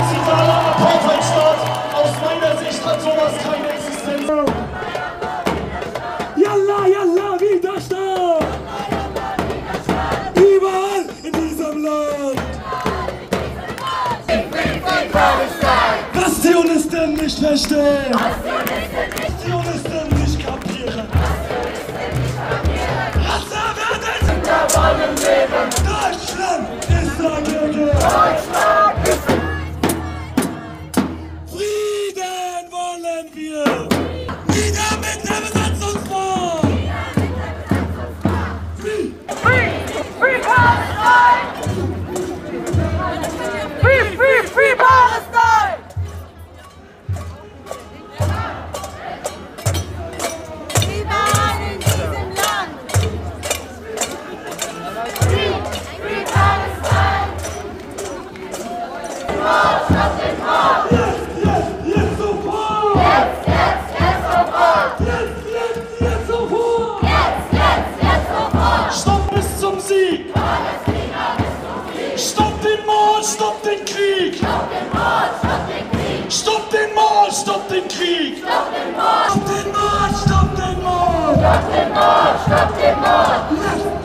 genozidaler Apartheidstaat. Aus meiner Sicht hat sowas keine Existenz. Yalla, yalla, Widerstand! Überall in diesem Land! Was Zionisten nicht verstehen! Was Zionisten nicht kapieren! Rasse werden! Wir wollen leben! Deutschland ist dagegen! Deutschland ist Frieden wollen wir! Nieder mit der Besatzungsmacht! Free Palestine! Free Palestine! Überall in diesem Land! Free Palestine! Mord, stopp den Mord! Jetzt sofort! Jetzt sofort! Jetzt sofort! Jetzt sofort! Stopp bis zum Sieg! Palästina bis zum Sieg! Stopp den Mord, stopp den Krieg! Stopp den Mord, stopp den Krieg! Stopp den Mord, stopp den Krieg! Stopp den Mord! Stopp den Mord! Stopp den Mord! Stopp den Mord! Stopp den Mord! Lasst